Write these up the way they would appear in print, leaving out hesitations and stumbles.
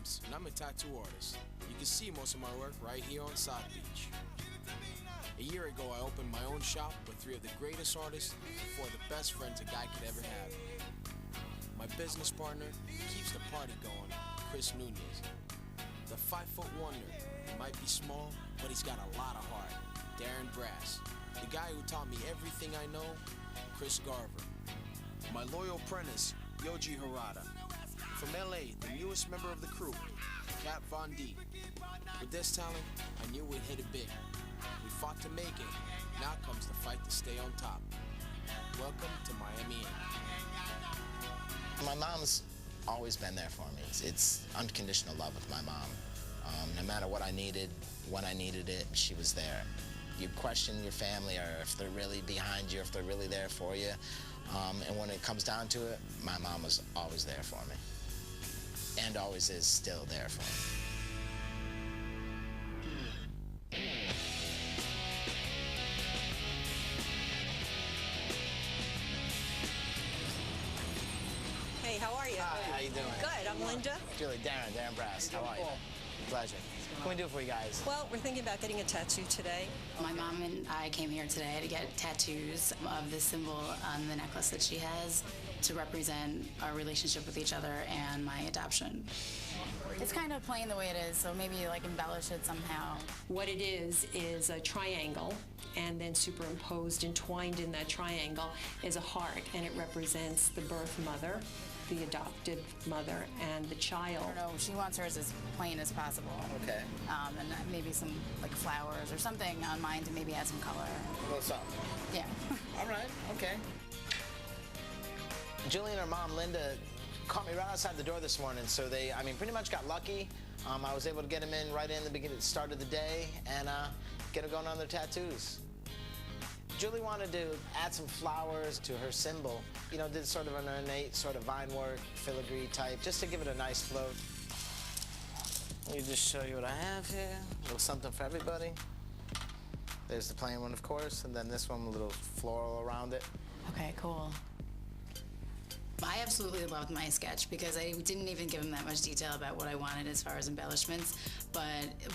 James, and I'm a tattoo artist. You can see most of my work right here on South Beach. A year ago, I opened my own shop with 3 of the greatest artists and 4 of the best friends a guy could ever have. My business partner keeps the party going, Chris Nunez. The 5-foot wonder. He might be small, but he's got a lot of heart. Darren Brass. The guy who taught me everything I know, Chris Garver. My loyal apprentice, Yoji Harada. From LA, the newest member of the crew, Kat Von D. With this talent, I knew we'd hit it big. We fought to make it. Now comes the fight to stay on top. Welcome to Miami Ink. My mom's always been there for me. It's unconditional love with my mom. No matter what I needed, when I needed it, she was there. You question your family or if they're really behind you, if they're really there for you. And when it comes down to it, my mom was always there for me. And always is still there for me. Hey, how are you? Hi, how you doing? Good, I'm Linda. Julie, Darren Brass, how are you? Pleasure. What can we do for you guys? Well, we're thinking about getting a tattoo today. My mom and I came here today to get tattoos of the symbol on the necklace that she has to represent our relationship with each other and my adoption. It's kind of plain the way it is, so maybe like embellish it somehow. What it is a triangle, and then superimposed, entwined in that triangle is a heart, and it represents the birth mother, the adopted mother, and the child. I don't know, she wants hers as plain as possible. Okay. And maybe some like flowers or something on mine to maybe add some color. A little something. Yeah. All right, okay. Julie and her mom, Linda, caught me right outside the door this morning, so they, pretty much got lucky. I was able to get them in right in the beginning, start of the day, and get them going on their tattoos. Julie wanted to add some flowers to her symbol. You know, did sort of an ornate sort of vine work, filigree type, just to give it a nice float. Let me just show you what I have here. A little something for everybody. There's the plain one, of course, and then this one, a little floral around it. Okay, cool. I absolutely loved my sketch because I didn't even give him that much detail about what I wanted as far as embellishments, but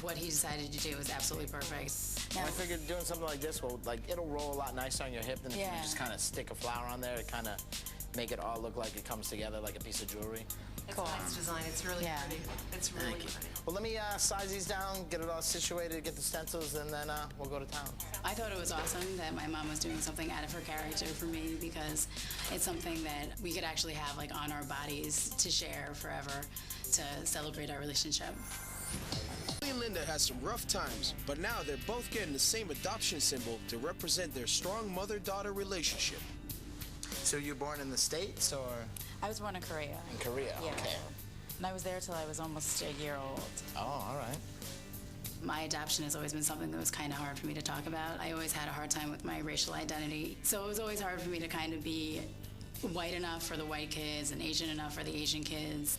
what he decided to do was absolutely perfect. I figured doing something like this will, it'll roll a lot nicer on your hip than if you just kind of stick a flower on there. It kind of make it all look like it comes together like a piece of jewelry. It's a nice design. It's really pretty. It's really pretty. Well, let me size these down, get it all situated, get the stencils, and then we'll go to town. I thought it was awesome that my mom was doing something out of her character for me because it's something that we could actually have on our bodies to share forever to celebrate our relationship. Julie and Linda had some rough times, but now they're both getting the same adoption symbol to represent their strong mother-daughter relationship. So you were born in the States, or? I was born in Korea. In Korea, Yeah. okay. And I was there till I was almost a year old. Oh, all right. My adoption has always been something that was kind of hard for me to talk about. I always had a hard time with my racial identity, so it was always hard for me to kind of be white enough for the white kids and Asian enough for the Asian kids.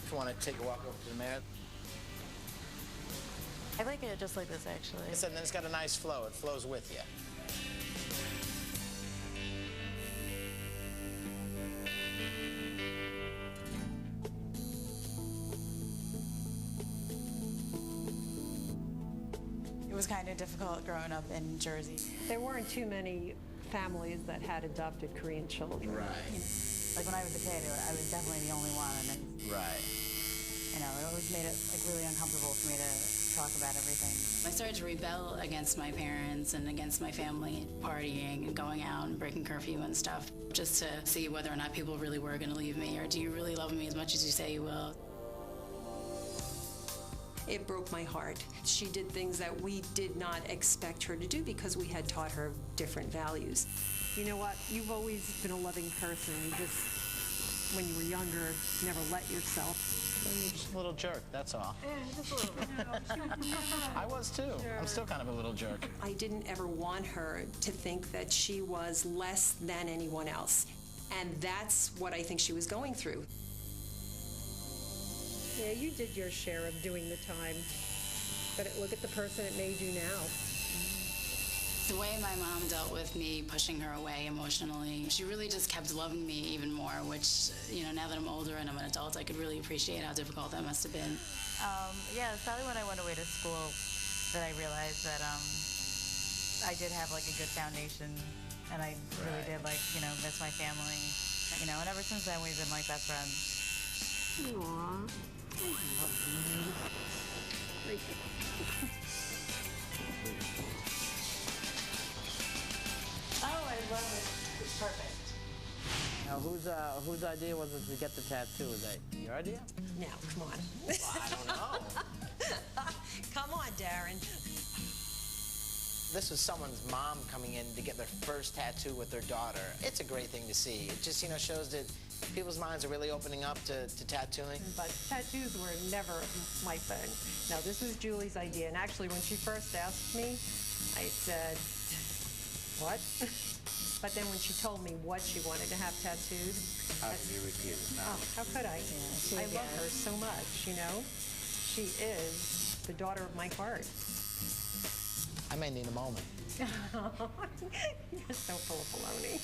If you want to take a walk over to the mirror. I like it just like this, actually. And then it's got a nice flow. It flows with you. It was kind of difficult growing up in Jersey. There weren't too many families that had adopted Korean children. Right. Like when I was a kid, I was definitely the only one, and Right. it always made it really uncomfortable for me to talk about everything. I started to rebel against my parents and against my family, partying and going out and breaking curfew and stuff, just to see whether or not people really were going to leave me, or do you really love me as much as you say you will? It broke my heart. She did things that we did not expect her to do because we had taught her different values. You know what? You've always been a loving person. You just, when you were younger, never let yourself. You're just a little jerk, that's all. Yeah, just a little bit. I was too. I'm still kind of a little jerk. I didn't ever want her to think that she was less than anyone else. And that's what I think she was going through. Yeah, you did your share of doing the time. But look at the person it made you now. The way my mom dealt with me pushing her away emotionally, she really just kept loving me even more, which, now that I'm older and I'm an adult, I could really appreciate how difficult that must have been. Yeah, it's probably when I went away to school that I realized that I did have like a good foundation, and I really did miss my family, and ever since then we've been like best friends. Aww. Oh, I love it. It's perfect. Now, whose idea was it to get the tattoo? Was that your idea? Now, come on. Well, I don't know. Come on, Darren. This was someone's mom coming in to get their first tattoo with their daughter. It's a great thing to see. It just, shows that people's minds are really opening up to tattooing. But tattoos were never my thing. No, this was Julie's idea. And actually, when she first asked me, I said, what? But then when she told me what she wanted to have tattooed, How could you refuse? oh, how could I? I love her so much, She is the daughter of my heart. I may need a moment. You're so full of baloney.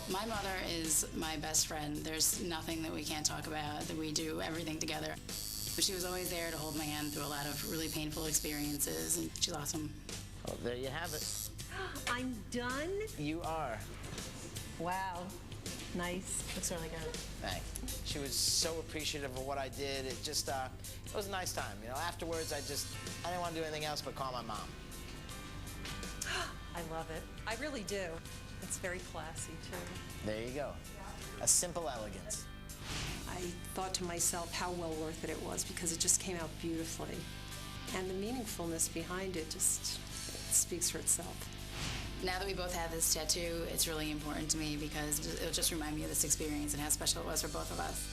My mother is my best friend. There's nothing that we can't talk about, that we do everything together. She was always there to hold my hand through a lot of really painful experiences, and she's awesome. Well, there you have it. I'm done? You are. Wow. Nice. Looks really good. Thanks. She was so appreciative of what I did. It just, it was a nice time. Afterwards, I didn't want to do anything else but call my mom. I love it. I really do. It's very classy, too. There you go. A simple elegance. I thought to myself how well worth it was because it just came out beautifully. And the meaningfulness behind it just speaks for itself. Now that we both have this tattoo, it's really important to me because it'll just remind me of this experience and how special it was for both of us.